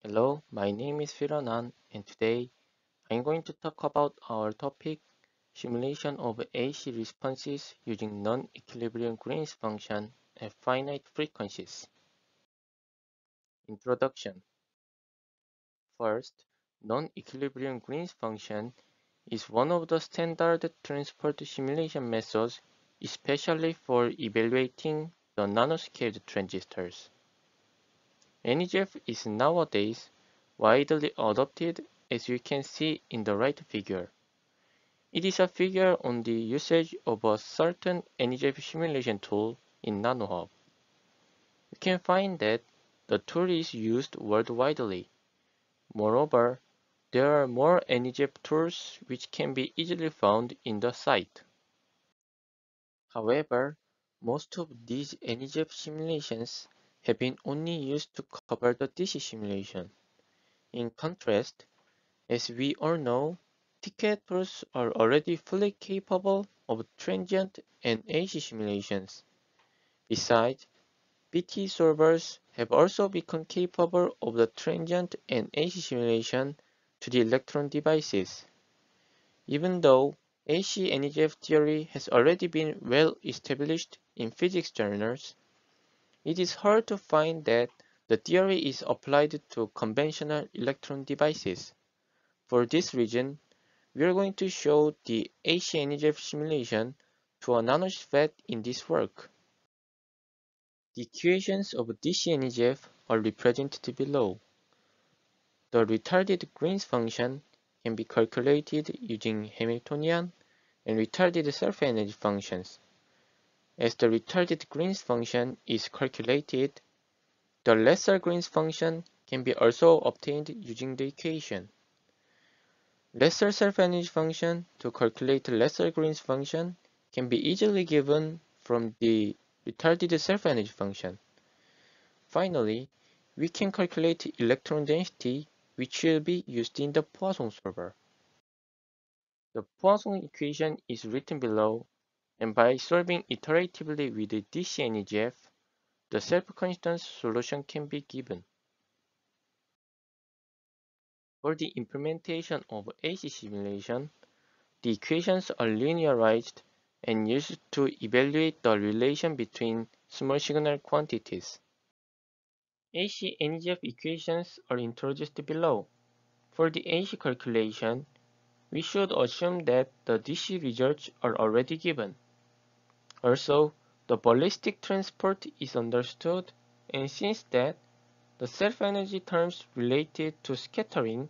Hello, my name is Hun Ahn, and today I'm going to talk about our topic, simulation of AC responses using non-equilibrium Green's function at finite frequencies. Introduction. First, non-equilibrium Green's function is one of the standard transport simulation methods, especially for evaluating the nanoscaled transistors. NEGF is nowadays widely adopted, as you can see in the right figure. It is a figure on the usage of a certain NEGF simulation tool in NanoHub. You can find that the tool is used worldwide. Moreover, there are more NEGF tools which can be easily found in the site. However, most of these NEGF simulations have been only used to cover the DC simulation. In contrast, as we all know, TCAD tools are already fully capable of transient and AC simulations. Besides, BT solvers have also become capable of the transient and AC simulation to the electron devices. Even though AC NEGF theory has already been well established in physics journals, it is hard to find that the theory is applied to conventional electron devices. For this reason, we are going to show the AC NEGF simulation to a nanosfet in this work. The equations of DC NEGF are represented below. The retarded Green's function can be calculated using Hamiltonian and retarded self-energy functions. As the retarded Green's function is calculated, the lesser Green's function can be also obtained using the equation. Lesser self-energy function to calculate lesser Green's function can be easily given from the retarded self-energy function. Finally, we can calculate electron density, which will be used in the Poisson solver. The Poisson equation is written below, and by solving iteratively with the DC NEGF, the self-constant solution can be given. For the implementation of AC simulation, the equations are linearized and used to evaluate the relation between small signal quantities. AC NEGF equations are introduced below. For the AC calculation, we should assume that the DC results are already given. Also, the ballistic transport is understood, and since that, the self-energy terms related to scattering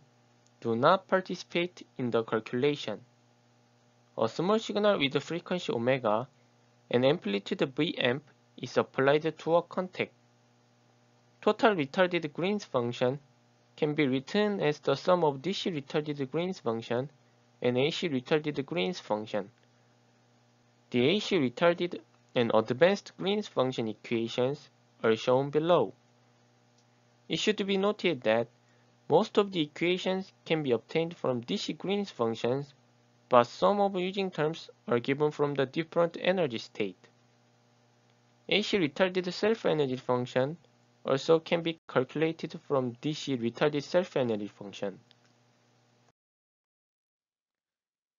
do not participate in the calculation. A small signal with frequency omega and amplitude Vamp is applied to a contact. Total retarded Green's function can be written as the sum of DC retarded Green's function and AC retarded Green's function. The AC retarded and advanced Green's function equations are shown below. It should be noted that most of the equations can be obtained from DC Green's functions, but some of using terms are given from the different energy state. AC retarded self-energy function also can be calculated from DC retarded self-energy function.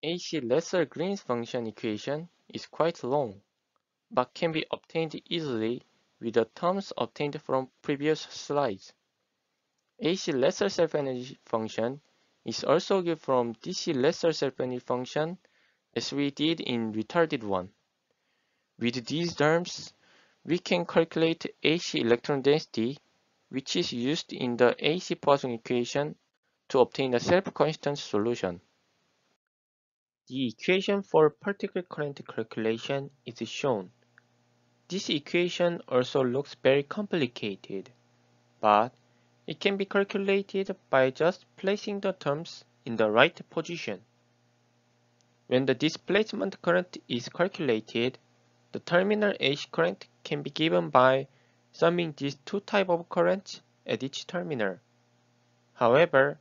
AC lesser Green's function equation is quite long, but can be obtained easily with the terms obtained from previous slides. AC lesser self-energy function is also given from DC lesser self-energy function as we did in retarded one. With these terms, we can calculate AC electron density, which is used in the AC Poisson equation to obtain a self-constant solution. The equation for particle current calculation is shown. This equation also looks very complicated, but it can be calculated by just placing the terms in the right position. When the displacement current is calculated, the terminal AC current can be given by summing these two types of currents at each terminal. However,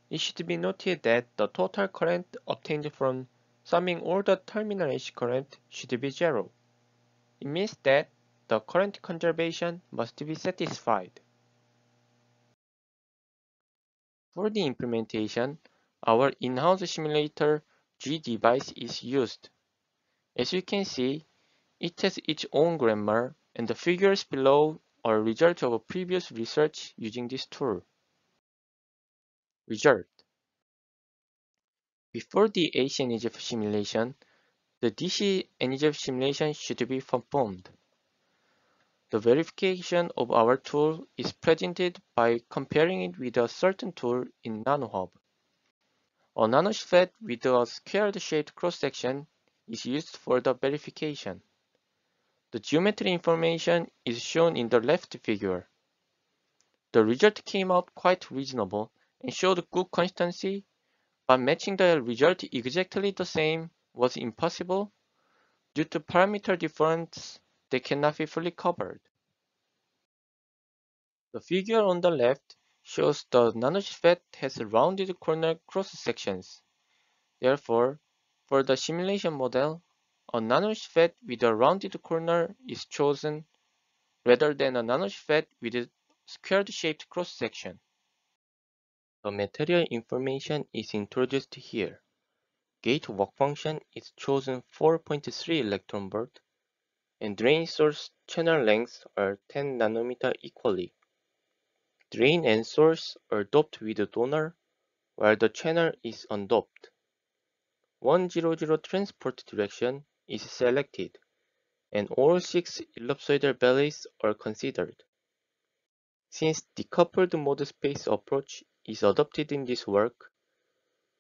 it should be noted that the total current obtained from summing all the terminal AC current should be zero. It means that the current conservation must be satisfied. For the implementation, our in-house simulator G device is used. As you can see, it has its own grammar, and the figures below are results of a previous research using this tool. Result. Before the AC NGF simulation, the DC NGF simulation should be performed. The verification of our tool is presented by comparing it with a certain tool in NanoHub. A nanosheet with a squared-shaped cross-section is used for the verification. The geometry information is shown in the left figure. The result came out quite reasonable and showed good consistency, but matching the result exactly the same was impossible due to parameter difference that cannot be fully covered. The figure on the left shows the nanosheet has rounded corner cross-sections. Therefore, for the simulation model, a nanosheet with a rounded corner is chosen rather than a nanosheet with a squared-shaped cross-section. The material information is introduced here. Gate work function is chosen 4.3 electron volt, and drain source channel lengths are 10 nanometer equally. Drain and source are doped with a donor, while the channel is undoped. 100 transport direction is selected, and all 6 ellipsoidal valleys are considered. Since decoupled mode space approach is adopted in this work,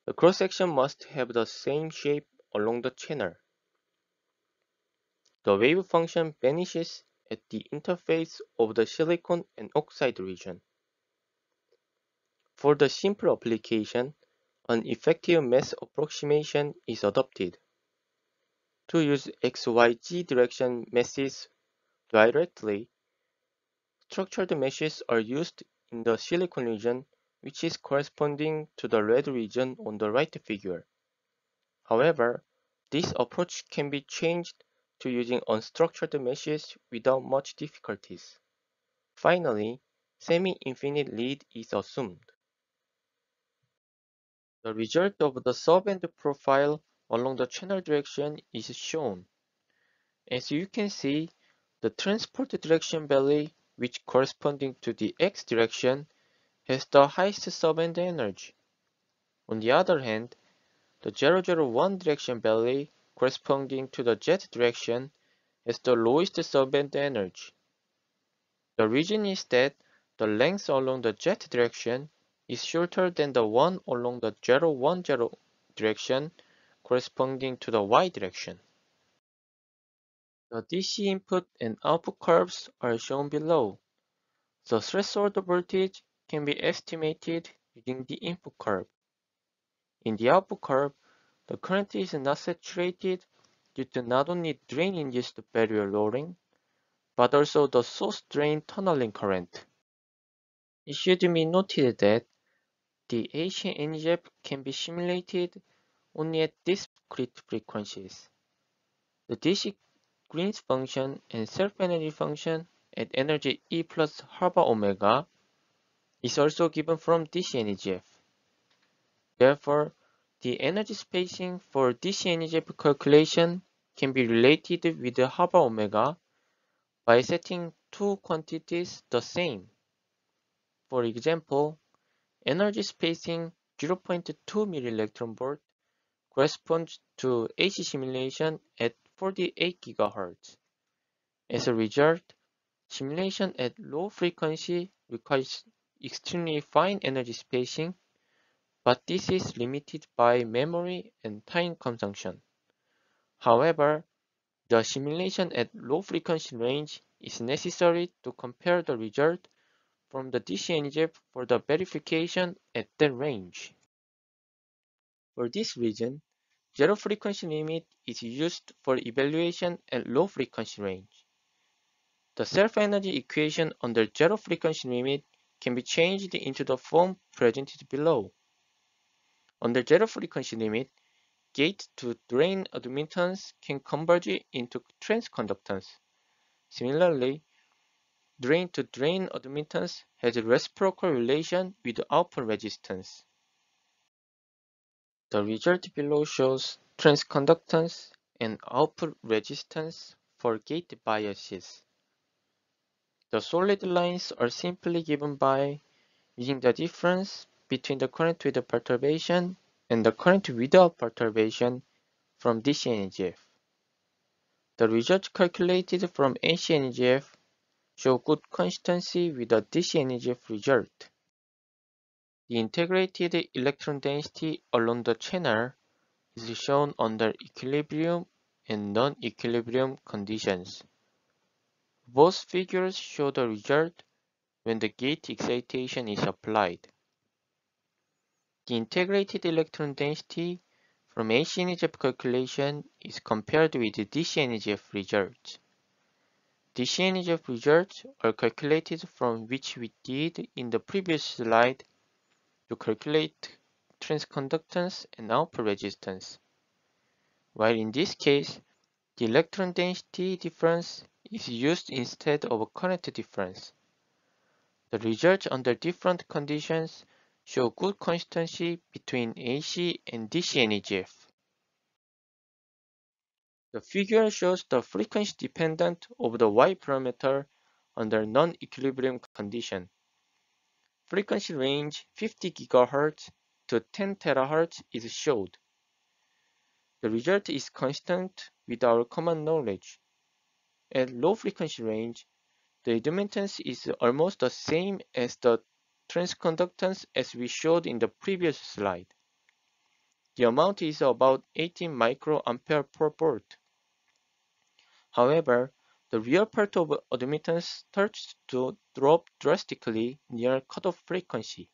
the cross-section must have the same shape along the channel. The wave function vanishes at the interface of the silicon and oxide region. For the simple application, an effective mass approximation is adopted. To use XYZ direction masses directly, structured meshes are used in the silicon region, which is corresponding to the red region on the right figure. However, this approach can be changed to using unstructured meshes without much difficulties. Finally, semi-infinite lead is assumed. The result of the subband profile along the channel direction is shown. As you can see, the transport direction valley, which corresponding to the x direction, has the highest subband energy. On the other hand, the 001 direction valley, corresponding to the z direction, has the lowest subband energy. The reason is that the length along the z direction is shorter than the one along the 010 direction, corresponding to the y direction. The DC input and output curves are shown below. The threshold voltage can be estimated using the input curve. In the output curve, the current is not saturated due to not only drain-induced barrier loading, but also the source drain tunneling current. It should be noted that the AC NGF can be simulated only at discrete frequencies. The DC Green's function and self-energy function at energy E plus half omega is also given from DC NGF. Therefore, the energy spacing for DC NGF calculation can be related with the half omega by setting two quantities the same. For example, energy spacing 0.2 millielectron-volt corresponds to AC simulation at 48 GHz. As a result, simulation at low frequency requires extremely fine energy spacing, but this is limited by memory and time consumption. However, the simulation at low frequency range is necessary to compare the result from the DC NGF for the verification at that range. For this reason, zero frequency limit is used for evaluation at low frequency range. The self-energy equation under zero frequency limit can be changed into the form presented below. Under zero frequency limit, gate to drain admittance can converge into transconductance. Similarly, drain-to-drain admittance has a reciprocal relation with output resistance. The result below shows transconductance and output resistance for gate biases. The solid lines are simply given by using the difference between the current with perturbation and the current without perturbation from DC and EGF. The results calculated from AC and EGF show good consistency with the DC and EGF result. The integrated electron density along the channel is shown under equilibrium and non-equilibrium conditions. Both figures show the result when the gate excitation is applied. The integrated electron density from AC and EGF calculation is compared with the DC and EGF results. DC and EGF results are calculated from which we did in the previous slide to calculate transconductance and output resistance. While in this case, the electron density difference is used instead of a current difference. The results under different conditions show good consistency between AC and DC and EGF. The figure shows the frequency dependent of the Y parameter under non-equilibrium condition. Frequency range 50 GHz to 10 THz is showed. The result is consistent with our common knowledge. At low frequency range, the admittance is almost the same as the transconductance as we showed in the previous slide. The amount is about 18 microampere per volt. However, the real part of admittance starts to drop drastically near cutoff frequency.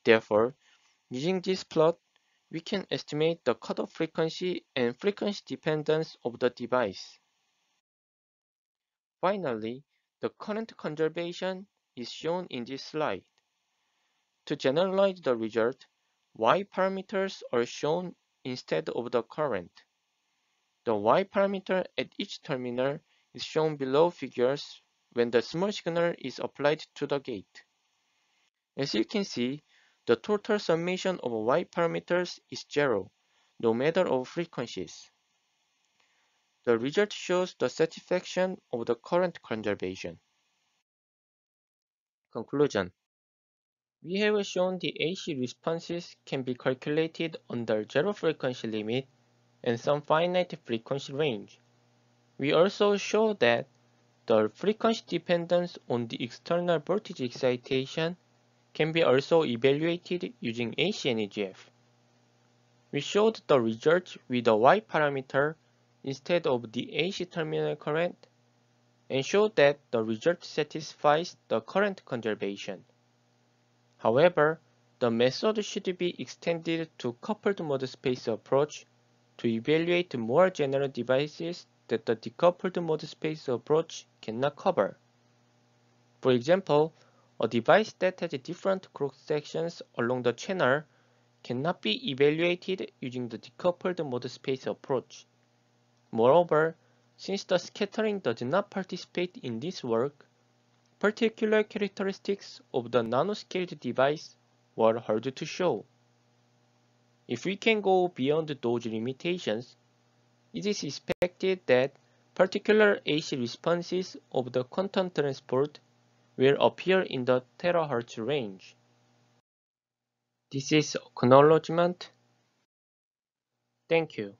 Therefore, using this plot, we can estimate the cutoff frequency and frequency dependence of the device. Finally, the current conservation is shown in this slide. To generalize the result, Y parameters are shown instead of the current. The Y parameter at each terminal is shown below figures when the small signal is applied to the gate. As you can see, the total summation of Y parameters is 0, no matter of frequencies. The result shows the satisfaction of the current conservation. Conclusion. We have shown the AC responses can be calculated under zero frequency limit and some finite frequency range. We also show that the frequency dependence on the external voltage excitation can be also evaluated using AC and EGF. We showed the result with the Y parameter instead of the AC terminal current and showed that the result satisfies the current conservation. However, the method should be extended to coupled mode space approach to evaluate more general devices that the decoupled mode space approach cannot cover. For example, a device that has different cross-sections along the channel cannot be evaluated using the decoupled mode space approach. Moreover, since the scattering does not participate in this work, particular characteristics of the nanoscaled device were hard to show. If we can go beyond those limitations, it is expected that particular AC responses of the quantum transport will appear in the terahertz range. This is acknowledgement. Thank you.